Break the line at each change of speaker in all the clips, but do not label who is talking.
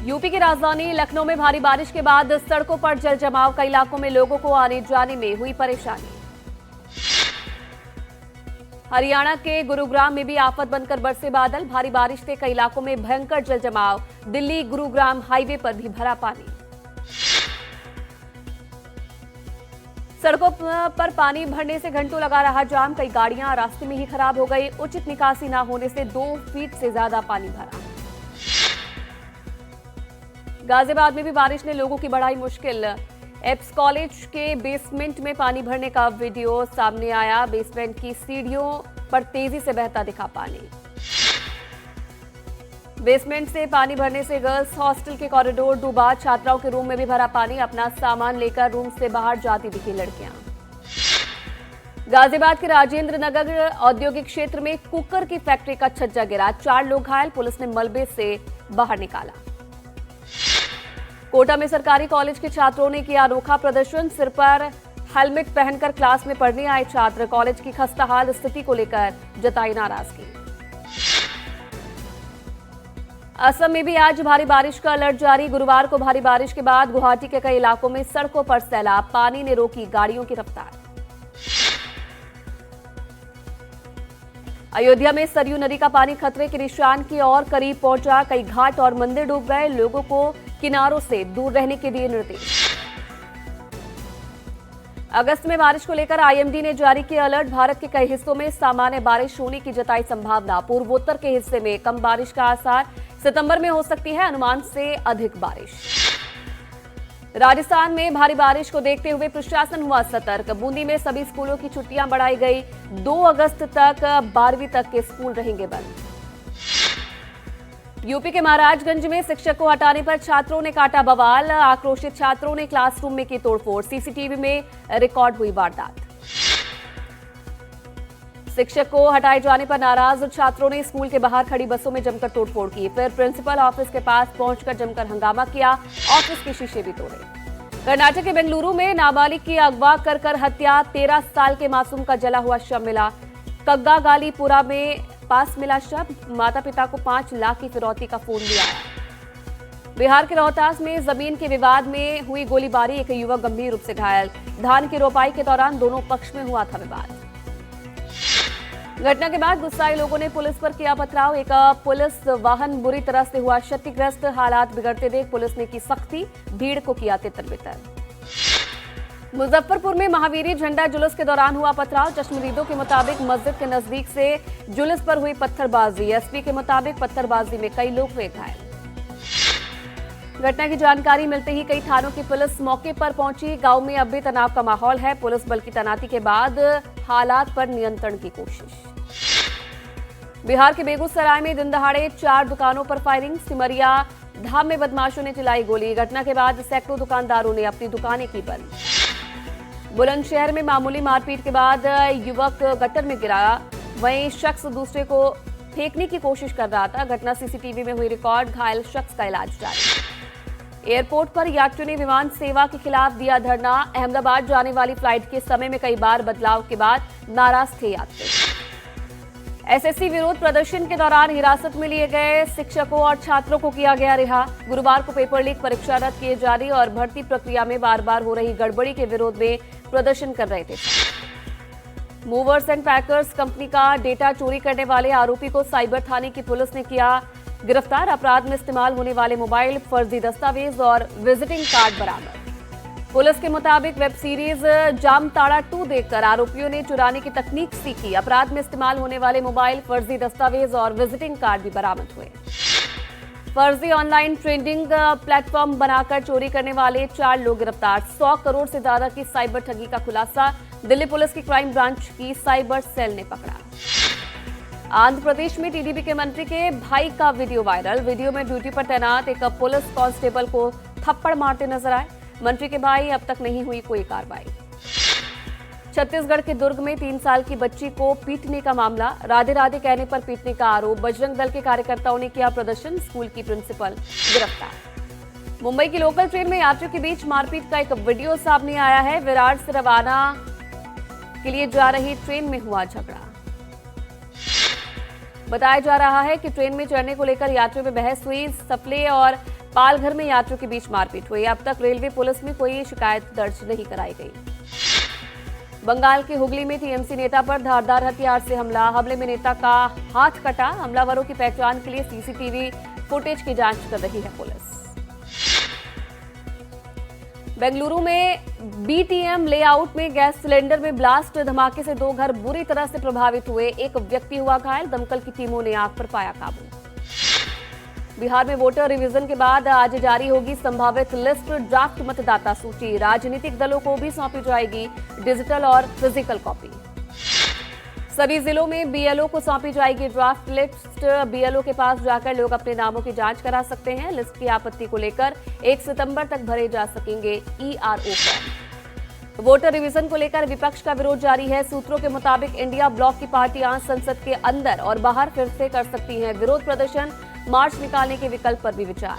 UP की राजधानी लखनऊ में भारी बारिश के बाद सड़कों पर जल जमाव, कई इलाकों में लोगों को आने जाने में हुई परेशानी। हरियाणा के गुरुग्राम में भी आफत बनकर बरसे बादल, भारी बारिश से कई इलाकों में भयंकर जल जमाव, दिल्ली गुरुग्राम हाईवे पर भी भरा पानी। सड़कों पर पानी भरने से घंटों लगा रहा जाम, कई गाड़ियां रास्ते में ही खराब हो गई, उचित निकासी न होने से 2 फीट से ज्यादा पानी भरा। गाजियाबाद में भी बारिश ने लोगों की बढ़ाई मुश्किल, एप्स कॉलेज के बेसमेंट में पानी भरने का वीडियो सामने आया, बेसमेंट की सीढ़ियों पर तेजी से बहता दिखा पानी। बेसमेंट से पानी भरने से गर्ल्स हॉस्टल के कॉरिडोर डूबा, छात्राओं के रूम में भी भरा पानी, अपना सामान लेकर रूम से बाहर जाती दिखी लड़कियां। गाजियाबाद के राजेंद्र नगर औद्योगिक क्षेत्र में कुकर की फैक्ट्री का छज्जा गिरा, 4 लोग घायल, पुलिस ने मलबे से बाहर निकाला। कोटा में सरकारी कॉलेज के छात्रों ने किया अनोखा प्रदर्शन, सिर पर हेलमेट पहनकर क्लास में पढ़ने आए छात्र, कॉलेज की खस्ताहाल स्थिति को लेकर जताई नाराजगी। असम में भी आज भारी बारिश का अलर्ट जारी, गुरुवार को भारी बारिश के बाद गुवाहाटी के कई इलाकों में सड़कों पर सैलाब, पानी ने रोकी गाड़ियों की रफ्तार। अयोध्या में सरयू नदी का पानी खतरे के निशान की ओर करीब पहुंचा, कई घाट और मंदिर डूब गए, लोगों को किनारों से दूर रहने के दिए निर्देश। अगस्त में बारिश को लेकर आईएमडी ने जारी किया अलर्ट, भारत के कई हिस्सों में सामान्य बारिश होने की जताई संभावना, पूर्वोत्तर के हिस्से में कम बारिश का आसार, सितंबर में हो सकती है अनुमान से अधिक बारिश। राजस्थान में भारी बारिश को देखते हुए प्रशासन हुआ सतर्क, बूंदी में सभी स्कूलों की छुट्टियां बढ़ाई गई, 2 अगस्त तक 12वीं तक के स्कूल रहेंगे बंद। यूपी के महाराजगंज में शिक्षक को हटाने पर छात्रों ने काटा बवाल, आक्रोशित छात्रों ने क्लासरूम में की तोड़फोड़, सीसीटीवी में रिकॉर्ड हुई वारदात। शिक्षक को हटाए जाने पर नाराज छात्रों ने स्कूल के बाहर खड़ी बसों में जमकर तोड़फोड़ की, फिर प्रिंसिपल ऑफिस के पास पहुंचकर जमकर हंगामा किया, ऑफिस के शीशे भी तोड़े। कर्नाटक के बेंगलुरु में नाबालिग की अगवा कर हत्या, 13 साल के मासूम का जला हुआ शव मिला, कग्गागालीपुरा में पास मिला शव, माता पिता को 5 लाख की फिरौती का फोन भी आया। बिहार के रोहतास में जमीन के विवाद में हुई गोलीबारी, एक युवक गंभीर रूप से घायल, धान की रोपाई के दौरान दोनों पक्ष में हुआ था विवाद। घटना के बाद गुस्साए लोगों ने पुलिस पर किया पथराव, एक पुलिस वाहन बुरी तरह से हुआ क्षतिग्रस्त, हालात बिगड़ते देख पुलिस ने की सख्ती, भीड़ को किया तितर-बितर। मुजफ्फरपुर में महावीरी झंडा जुलूस के दौरान हुआ पथराव, चश्मदीदों के मुताबिक मस्जिद के नजदीक से जुलूस पर हुई पत्थरबाजी, एसपी के मुताबिक पत्थरबाजी में कई लोग हुए घायल। घटना की जानकारी मिलते ही कई थानों की पुलिस मौके पर पहुंची, गांव में अब भी तनाव का माहौल है, पुलिस बल की तैनाती के बाद हालात पर नियंत्रण की कोशिश। बिहार के बेगूसराय में दिन दहाड़े 4 दुकानों पर फायरिंग, सिमरिया धाम में बदमाशों ने चलाई गोली, घटना के बाद सैकड़ों दुकानदारों ने अपनी दुकानें की बंद। बुलंदशहर में मामूली मारपीट के बाद युवक गटर में गिरा, वहीं शख्स दूसरे को फेंकने की कोशिश कर रहा था, घटना सीसीटीवी में हुई रिकॉर्ड, घायल शख्स का इलाज जारी। एयरपोर्ट पर यात्रियों ने विमान सेवा के खिलाफ दिया धरना, अहमदाबाद जाने वाली फ्लाइट के समय में कई बार बदलाव के बाद नाराज थे यात्री। एसएससी विरोध प्रदर्शन के दौरान हिरासत में लिए गए शिक्षकों और छात्रों को किया गया रिहा, गुरुवार को पेपर लीक परीक्षा रद्द किए जारी और भर्ती प्रक्रिया में बार बार हो रही गड़बड़ी के विरोध में प्रदर्शन कर रहे थे। मूवर्स एंड पैकर्स कंपनी का डेटा चोरी करने वाले आरोपी को साइबर थाने की पुलिस ने किया गिरफ्तार, अपराध में इस्तेमाल होने वाले मोबाइल, फर्जी दस्तावेज और विजिटिंग कार्ड बरामद। पुलिस के मुताबिक वेब सीरीज जामताड़ा 2 देखकर आरोपियों ने चुराने की तकनीक सीखी, अपराध में इस्तेमाल होने वाले मोबाइल, फर्जी दस्तावेज और विजिटिंग कार्ड भी बरामद हुए। फर्जी ऑनलाइन ट्रेडिंग प्लेटफॉर्म बनाकर चोरी करने वाले 4 लोग गिरफ्तार, 100 करोड़ से ज्यादा की साइबर ठगी का खुलासा, दिल्ली पुलिस की क्राइम ब्रांच की साइबर सेल ने पकड़ा। आंध्र प्रदेश में टीडीपी के मंत्री के भाई का वीडियो वायरल, वीडियो में ड्यूटी पर तैनात एक पुलिस कांस्टेबल को थप्पड़ मारते नजर आए, मंत्री के भाई अब तक नहीं हुई कोई कार्रवाई। छत्तीसगढ़ के दुर्ग में 3 साल की बच्ची को पीटने का मामला, राधे राधे कहने पर पीटने का आरोप, बजरंग दल के कार्यकर्ताओं ने किया प्रदर्शन, स्कूल की प्रिंसिपल गिरफ्तार। मुंबई की लोकल ट्रेन में यात्रियों के बीच मारपीट का एक वीडियो सामने आया है, विराट से रवाना के लिए जा रही ट्रेन में हुआ झगड़ा। बताया जा रहा है कि ट्रेन में चढ़ने को लेकर यात्रियों में बहस हुई, सफले और पालघर में यात्रियों के बीच मारपीट हुई। अब तक रेलवे पुलिस में कोई शिकायत दर्ज नहीं कराई गई। बंगाल के हुगली में टीएमसी नेता पर धारदार हथियार से हमले में नेता का हाथ कटा। हमलावरों की पहचान के लिए सीसीटीवी फुटेज की जांच कर रही है पुलिस। बेंगलुरु में बीटीएम लेआउट में गैस सिलेंडर में ब्लास्ट, धमाके से 2 घर बुरी तरह से प्रभावित हुए, एक व्यक्ति हुआ घायल। दमकल की टीमों ने आग पर पाया काबू। बिहार में वोटर रिवीजन के बाद आज जारी होगी संभावित लिस्ट, ड्राफ्ट मतदाता सूची। राजनीतिक दलों को भी सौंपी जाएगी डिजिटल और फिजिकल कॉपी। सभी जिलों में बीएलओ को सौंपी जाएगी ड्राफ्ट लिस्ट। बीएलओ के पास जाकर लोग अपने नामों की जांच करा सकते हैं। लिस्ट की आपत्ति को लेकर 1 सितंबर तक भरे जा सकेंगे ईआरओ फॉर्म। वोटर रिवीजन को लेकर विपक्ष का विरोध जारी है। सूत्रों के मुताबिक इंडिया ब्लॉक की पार्टियां संसद के अंदर और बाहर फिर से कर सकती हैं विरोध प्रदर्शन। मार्च निकालने के विकल्प पर भी विचार।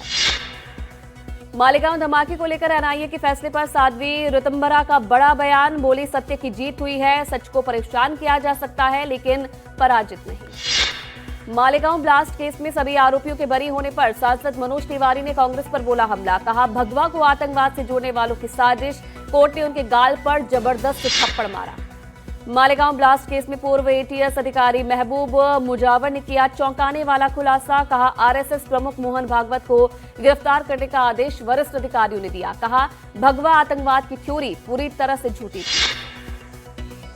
मालेगांव धमाके को लेकर एनआईए के फैसले पर साध्वी ऋतंबरा का बड़ा बयान। बोली, सत्य की जीत हुई है, सच को परेशान किया जा सकता है लेकिन पराजित नहीं। मालेगांव ब्लास्ट केस में सभी आरोपियों के बरी होने पर सांसद मनोज तिवारी ने कांग्रेस पर बोला हमला। कहा, भगवा को आतंकवाद से जोड़ने वालों की साजिश। कोर्ट ने उनके गाल पर जबरदस्त थप्पड़ मारा। मालेगांव ब्लास्ट केस में पूर्व एटीएस अधिकारी महबूब मुजावर ने किया चौंकाने वाला खुलासा। कहा, आरएसएस प्रमुख मोहन भागवत को गिरफ्तार करने का आदेश वरिष्ठ अधिकारियों ने दिया। कहा, भगवा आतंकवाद की थ्योरी पूरी तरह से झूठी थी।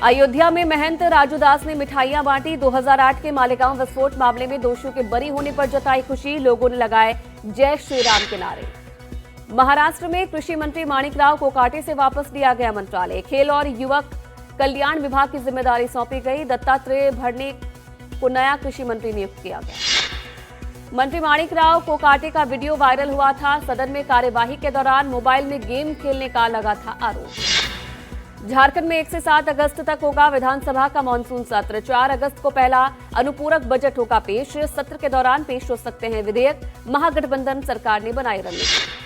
अयोध्या में महंत राजू दास ने मिठाइयां बांटी। 2008 के मालेगांव विस्फोट मामले में दोषियों के बरी होने पर जताई खुशी। लोगों ने लगाए जय श्री राम के नारे। महाराष्ट्र में कृषि मंत्री माणिक राव कोकाटे से वापस लिया गया मंत्रालय। खेल और युवक कल्याण विभाग की जिम्मेदारी सौंपी गई। दत्तात्रेय भरने को नया कृषि मंत्री नियुक्त किया गया। मंत्री माणिक राव कोकाटे का वीडियो वायरल हुआ था। सदन में कार्यवाही के दौरान मोबाइल में गेम खेलने का लगा था आरोप। झारखंड में 1 से 7 अगस्त तक होगा विधानसभा का मानसून सत्र। 4 अगस्त को पहला अनुपूरक बजट होगा पेश। सत्र के दौरान पेश हो सकते हैं विधेयक। महागठबंधन सरकार ने बनाई रणनीति।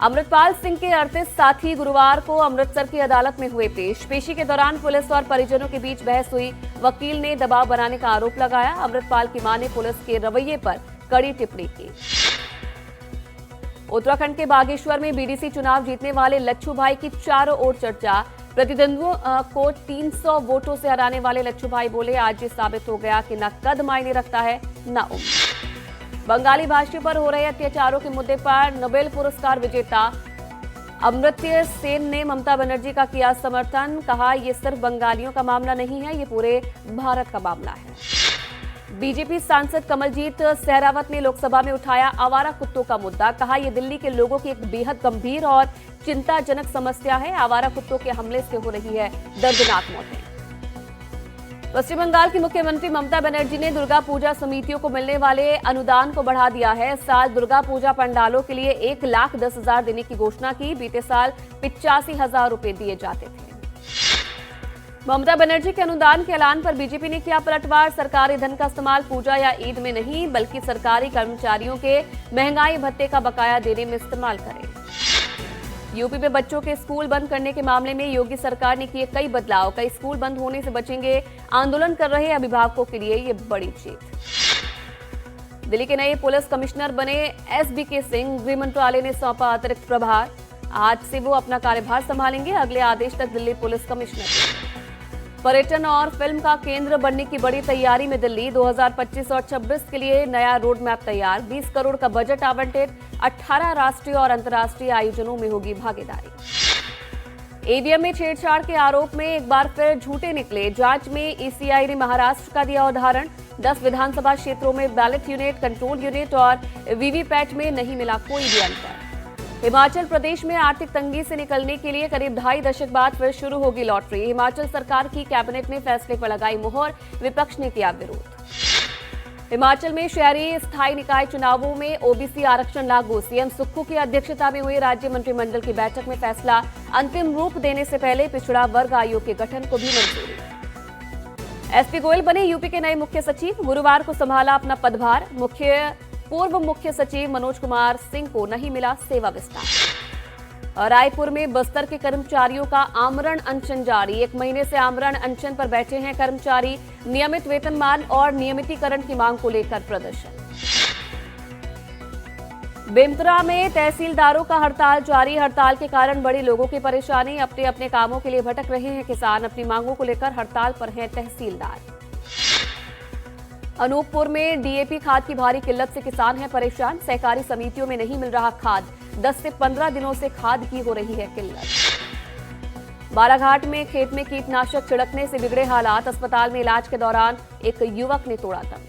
अमृतपाल सिंह के 38 साथी गुरुवार को अमृतसर की अदालत में हुए पेश। पेशी के दौरान पुलिस और परिजनों के बीच बहस हुई। वकील ने दबाव बनाने का आरोप लगाया। अमृतपाल की मां ने पुलिस के रवैये पर कड़ी टिप्पणी की। उत्तराखंड के बागेश्वर में बीडीसी चुनाव जीतने वाले लच्छू भाई की चारों ओर चर्चा। प्रतिद्वंदियों को 300 वोटों से हराने वाले लच्छू भाई बोले, आज ये साबित हो गया कि न कद मायने रखता है न उम्र। बंगाली भाषियों पर हो रहे अत्याचारों के मुद्दे पर नोबेल पुरस्कार विजेता अमर्त्य सेन ने ममता बनर्जी का किया समर्थन। कहा, ये सिर्फ बंगालियों का मामला नहीं है, ये पूरे भारत का मामला है। बीजेपी सांसद कमलजीत सहरावत ने लोकसभा में उठाया आवारा कुत्तों का मुद्दा। कहा, यह दिल्ली के लोगों की एक बेहद गंभीर और चिंताजनक समस्या है। आवारा कुत्तों के हमले से हो रही है दर्दनाक मौतें। पश्चिम बंगाल की मुख्यमंत्री ममता बनर्जी ने दुर्गा पूजा समितियों को मिलने वाले अनुदान को बढ़ा दिया है। इस साल दुर्गा पूजा पंडालों के लिए 1,10,000 देने की घोषणा की। बीते साल 85,000 रुपए दिए जाते थे। ममता बनर्जी के अनुदान के ऐलान पर बीजेपी ने किया पलटवार। सरकारी धन का इस्तेमाल पूजा या ईद में नहीं बल्कि सरकारी कर्मचारियों के महंगाई भत्ते का बकाया देने में इस्तेमाल करें। यूपी में बच्चों के स्कूल बंद करने के मामले में योगी सरकार ने किए कई बदलाव। कई स्कूल बंद होने से बचेंगे। आंदोलन कर रहे अभिभावकों के लिए ये बड़ी जीत। दिल्ली के नए पुलिस कमिश्नर बने एसबीके सिंह। गृह मंत्रालय ने सौंपा अतिरिक्त प्रभार। आज से वो अपना कार्यभार संभालेंगे। अगले आदेश तक दिल्ली पुलिस कमिश्नर। पर्यटन और फिल्म का केंद्र बनने की बड़ी तैयारी में दिल्ली। 2025 और 26 के लिए नया रोड मैप तैयार। 20 करोड़ का बजट आवंटित। 18 राष्ट्रीय और अंतर्राष्ट्रीय आयोजनों में होगी भागीदारी। ईवीएम में छेड़छाड़ के आरोप में एक बार फिर झूठे निकले। जांच में ईसीआई ने महाराष्ट्र का दिया उदाहरण। 10 विधानसभा क्षेत्रों में बैलेट यूनिट, कंट्रोल यूनिट और वीवीपैट में नहीं मिला कोई भी अंतर। हिमाचल प्रदेश में आर्थिक तंगी से निकलने के लिए करीब 2.5 दशक बाद फिर शुरू होगी लॉटरी। हिमाचल सरकार की कैबिनेट ने फैसले पर लगाई मुहर। विपक्ष ने किया विरोध। हिमाचल में शहरी स्थायी निकाय चुनावों में ओबीसी आरक्षण लागू। सीएम सुक्खू की अध्यक्षता में हुई राज्य मंत्रिमंडल की बैठक में फैसला। अंतिम रूप देने से पहले पिछड़ा वर्ग आयोग के गठन को भी मंजूरी। एसपी गोयल बने यूपी के नए मुख्य सचिव। गुरुवार को संभाला अपना पदभार। पूर्व मुख्य सचिव मनोज कुमार सिंह को नहीं मिला सेवा विस्तार। रायपुर में बस्तर के कर्मचारियों का आमरण अनशन जारी। 1 महीने से आमरण अनशन पर बैठे हैं कर्मचारी। नियमित वेतनमान और नियमितीकरण की मांग को लेकर प्रदर्शन। बेमतरा में तहसीलदारों का हड़ताल जारी। हड़ताल के कारण बड़ी लोगों की परेशानी। अपने अपने कामों के लिए भटक रहे हैं किसान। अपनी मांगों को लेकर हड़ताल पर हैं तहसीलदार। अनूपपुर में डीएपी खाद की भारी किल्लत से किसान हैं परेशान। सहकारी समितियों में नहीं मिल रहा खाद। 10 से 15 दिनों से खाद की हो रही है किल्लत। बाराघाट में खेत में कीटनाशक छिड़कने से बिगड़े हालात। अस्पताल में इलाज के दौरान एक युवक ने तोड़ा दम।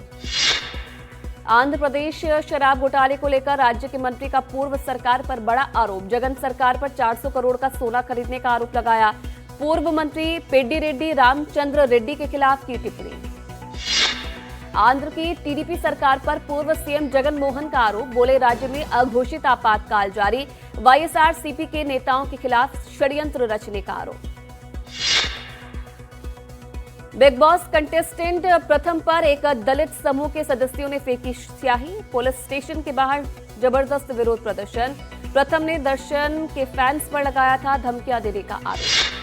आंध्र प्रदेश शराब घोटाले को लेकर राज्य के मंत्री का पूर्व सरकार पर बड़ा आरोप। जगन सरकार पर 400 करोड़ का सोना खरीदने का आरोप लगाया। पूर्व मंत्री पेड्डी रेड्डी रामचंद्र रेड्डी के खिलाफ की टिप्पणी। आंध्र की टीडीपी सरकार पर पूर्व सीएम जगन मोहन का आरोप। बोले राज्य में अघोषित आपातकाल जारी। वाईएसआरसीपी के नेताओं के खिलाफ षड्यंत्र रचने का आरोप। बिग बॉस कंटेस्टेंट प्रथम पर एक दलित समूह के सदस्यों ने फेंकी स्याही। पुलिस स्टेशन के बाहर जबरदस्त विरोध प्रदर्शन। प्रथम ने दर्शन के फैंस पर लगाया था धमकियां देने का आरोप।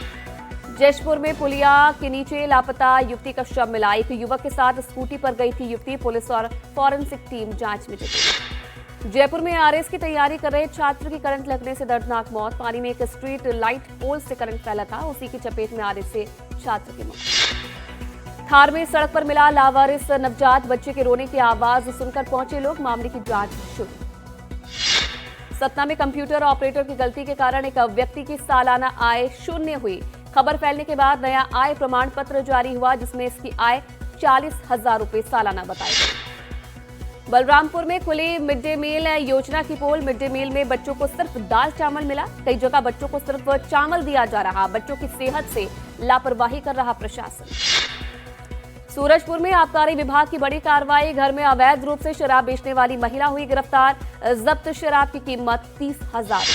जयपुर में पुलिया के नीचे लापता युवती का शव मिला। एक युवक के साथ स्कूटी पर गई थी युवती। पुलिस और फॉरेंसिक टीम जांच में जुटी। जयपुर में आरएस की तैयारी कर रहे छात्र की करंट लगने से दर्दनाक मौत। पानी में एक स्ट्रीट लाइट पोल से करंट फैला था। उसी की चपेट में आने से छात्र की मौत। थार में सड़क पर मिला लावारिस नवजात बच्चे के रोने की आवाज सुनकर पहुंचे लोग। मामले की जांच शुरू। सतना में कंप्यूटर ऑपरेटर की गलती के कारण एक व्यक्ति की सालाना आय शून्य हुई। खबर फैलने के बाद नया आय प्रमाण पत्र जारी हुआ जिसमें इसकी आय 40,000 रुपए सालाना बताई गई। बलरामपुर में खुली मिड डे मील योजना की पोल। मिड डे मील में बच्चों को सिर्फ दाल चावल मिला। कई जगह बच्चों को सिर्फ चावल दिया जा रहा। बच्चों की सेहत से लापरवाही कर रहा प्रशासन। सूरजपुर में आबकारी विभाग की बड़ी कार्रवाई। घर में अवैध रूप से शराब बेचने वाली महिला हुई गिरफ्तार। जब्त शराब की कीमत 30,000।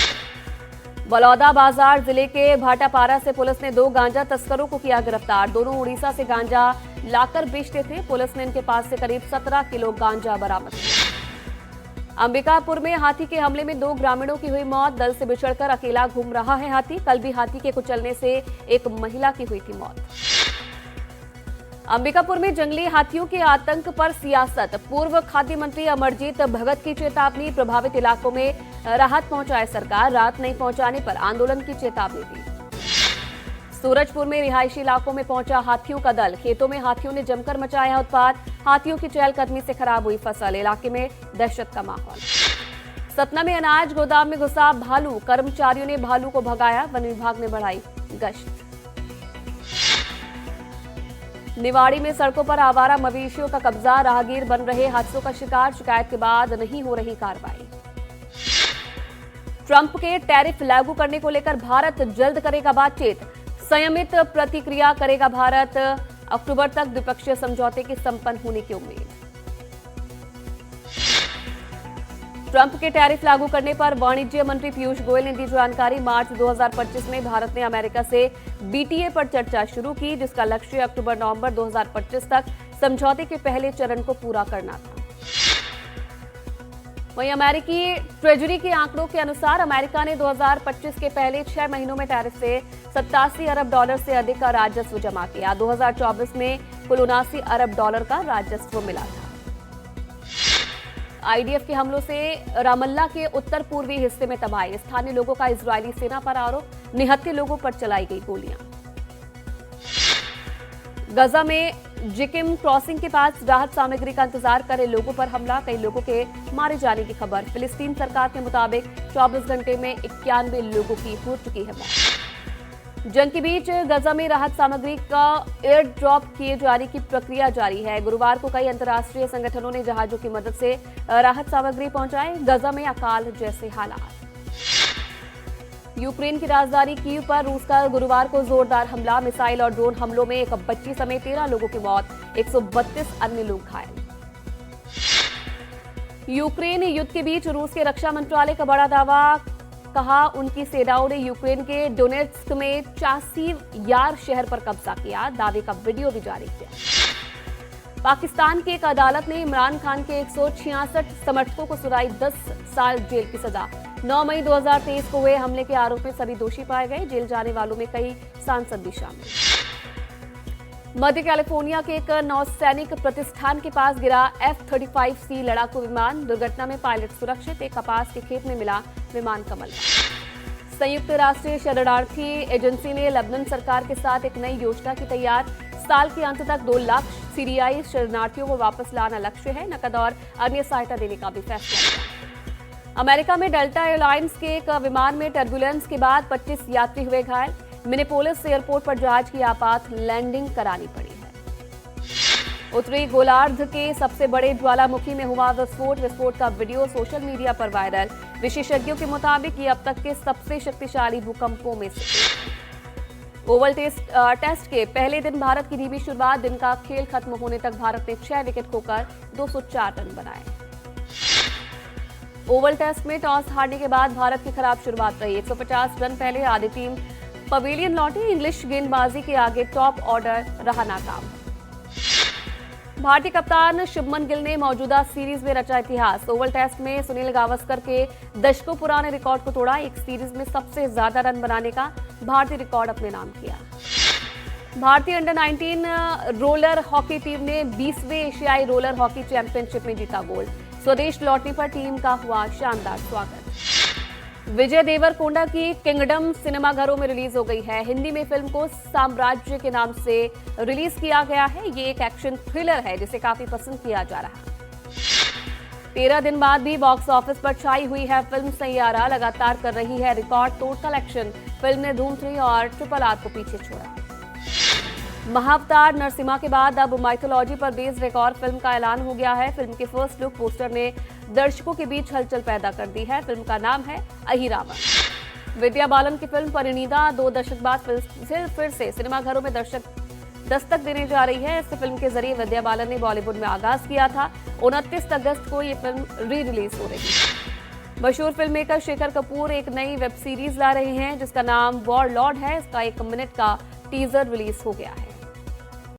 बलौदा बाजार जिले के भाटापारा से पुलिस ने 2 गांजा तस्करों को किया गिरफ्तार। दोनों उड़ीसा से गांजा लाकर बेचते थे। पुलिस ने इनके पास से करीब 17 किलो गांजा बरामद किया। अंबिकापुर में हाथी के हमले में 2 ग्रामीणों की हुई मौत। दल से बिछड़कर अकेला घूम रहा है हाथी। कल भी हाथी के कुचलने से एक महिला की हुई थी मौत। अंबिकापुर में जंगली हाथियों के आतंक पर सियासत। पूर्व खाद्य मंत्री अमरजीत भगत की चेतावनी। प्रभावित इलाकों में राहत पहुंचाए सरकार। राहत नहीं पहुंचाने पर आंदोलन की चेतावनी दी। सूरजपुर में रिहायशी इलाकों में पहुंचा हाथियों का दल। खेतों में हाथियों ने जमकर मचाया उत्पात। हाथियों की चहलकदमी से खराब हुई फसल। इलाके में दहशत का माहौल। सतना में अनाज गोदाम में घुसा भालू। कर्मचारियों ने भालू को भगाया। वन विभाग ने बढ़ाई गश्त। निवाड़ी में सड़कों पर आवारा मवेशियों का कब्जा। राहगीर बन रहे हादसों का शिकार। शिकायत के बाद नहीं हो रही कार्रवाई। ट्रंप के टैरिफ लागू करने को लेकर भारत जल्द करेगा बातचीत। संयमित प्रतिक्रिया करेगा भारत। अक्टूबर तक द्विपक्षीय समझौते के संपन्न होने की उम्मीद। ट्रंप के टैरिफ लागू करने पर वाणिज्य मंत्री पीयूष गोयल ने दी जानकारी। मार्च 2025 में भारत ने अमेरिका से बीटीए पर चर्चा शुरू की जिसका लक्ष्य अक्टूबर-नवंबर 2025 तक समझौते के पहले चरण को पूरा करना था। वहीं अमेरिकी ट्रेजरी के आंकड़ों के अनुसार अमेरिका ने 2025 के पहले 6 महीनों में टैरिफ से $87 अरब से अधिक का राजस्व जमा किया। 2024 में कुल $79 अरब का राजस्व मिला था। आईडीएफ के हमलों से रामल्ला के उत्तर पूर्वी हिस्से में तबाही। स्थानीय लोगों का इजरायली सेना पर आरोप। निहत्थे लोगों पर चलाई गई गोलियां। गजा में जिकिम क्रॉसिंग के पास राहत सामग्री का इंतजार कर रहे लोगों पर हमला। कई लोगों के मारे जाने की खबर। फिलिस्तीन सरकार के मुताबिक 24 घंटे में 91 लोगों की हो चुकी है मौत। जंग के बीच गजा में राहत सामग्री का एयर ड्रॉप किए जाने की प्रक्रिया जारी है। गुरुवार को कई अंतर्राष्ट्रीय संगठनों ने जहाजों की मदद से राहत सामग्री पहुंचाई। गजा में अकाल जैसे हालात। यूक्रेन की राजधानी कीव पर रूस का गुरुवार को जोरदार हमला। मिसाइल और ड्रोन हमलों में एक बच्ची समेत 13 लोगों की मौत। 132 अन्य लोग घायल। यूक्रेन युद्ध के बीच रूस के रक्षा मंत्रालय का बड़ा दावा। कहा उनकी सेनाओं ने यूक्रेन के डोनेट्स्क में चासीव यार शहर पर कब्जा किया। दावे का वीडियो भी जारी किया। पाकिस्तान की एक अदालत ने इमरान खान के 166 समर्थकों को सुनाई 10 साल जेल की सजा। 9 मई 2023 को हुए हमले के आरोप में सभी दोषी पाए गए। जेल जाने वालों में कई सांसद भी शामिल। मध्य कैलिफोर्निया के एक नौसैनिक प्रतिष्ठान के पास गिरा F-35C लड़ाकू विमान। दुर्घटना में पायलट सुरक्षित। एक कपास के खेत में मिला विमान का मलबा। संयुक्त राष्ट्र शरणार्थी एजेंसी ने लेबनान सरकार के साथ एक नई योजना की तैयार। साल के अंत तक 2 लाख सीरियाई शरणार्थियों को वापस लाना लक्ष्य है। नकद और अन्य सहायता देने का भी फैसला किया। अमेरिका में डेल्टा एयरलाइंस के एक विमान में टर्बुलेंस के बाद 25 यात्री हुए घायल। मिनेपोलिस एयरपोर्ट पर जहाज की आपात लैंडिंग करानी पड़ी है। उत्तरी गोलार्ध के सबसे बड़े ज्वालामुखी में हुआ विस्फोट का वीडियो सोशल मीडिया पर वायरल। विशेषज्ञों के मुताबिक ये अब तक के सबसे शक्तिशाली भूकंपों में से ओवल टेस्ट के पहले दिन भारत की धीमी शुरुआत। दिन का खेल खत्म होने तक भारत ने 6 विकेट खोकर 204 रन बनाए। ओवल टेस्ट में टॉस हारने के बाद भारत की खराब शुरुआत रही। 150 रन पहले आधी टीम पवेलियन लौटी। इंग्लिश गेंदबाजी के आगे टॉप ऑर्डर रहा नाकाम। भारतीय कप्तान शुभमन गिल ने मौजूदा सीरीज में रचा इतिहास। ओवल टेस्ट में सुनील गावस्कर के दशकों पुराने रिकॉर्ड को तोड़ा। एक सीरीज में सबसे ज्यादा रन बनाने का भारतीय रिकॉर्ड अपने नाम किया। भारतीय अंडर 19 रोलर हॉकी टीम ने 20वें एशियाई रोलर हॉकी चैंपियनशिप में जीता गोल्ड। स्वदेश लौटने पर टीम का हुआ शानदार स्वागत। विजय देवरकोंडा की किंगडम सिनेमाघरों में रिलीज हो गई है। हिंदी में फिल्म को साम्राज्य के नाम से रिलीज किया गया है। ये एक एक्शन थ्रिलर है जिसे काफी पसंद किया जा रहा है। 13 दिन बाद भी बॉक्स ऑफिस पर छाई हुई है फिल्म सैयारा। लगातार कर रही है रिकॉर्ड तोड़ कलेक्शन। फिल्म ने धूम 3 और RRR को पीछे छोड़ा। महाअवतार नरसिम्हा के बाद अब माइथोलॉजी पर बेस्ड एक और फिल्म का ऐलान हो गया है। फिल्म के फर्स्ट लुक पोस्टर ने दर्शकों के बीच हलचल पैदा कर दी है। फिल्म का नाम है अहिरावण। विद्या बालन की फिल्म परिणीता 2 दशक बाद फिर से सिनेमाघरों में दस्तक देने जा रही है। इस फिल्म के जरिए विद्या बालन ने बॉलीवुड में आगाज किया था। 29 अगस्त को ये फिल्म री रिलीज हो रही है। मशहूर फिल्म मेकर शेखर कपूर एक नई वेब सीरीज ला रहे हैं जिसका नाम वॉर लॉर्ड है। इसका 1 मिनट का टीजर रिलीज हो गया है।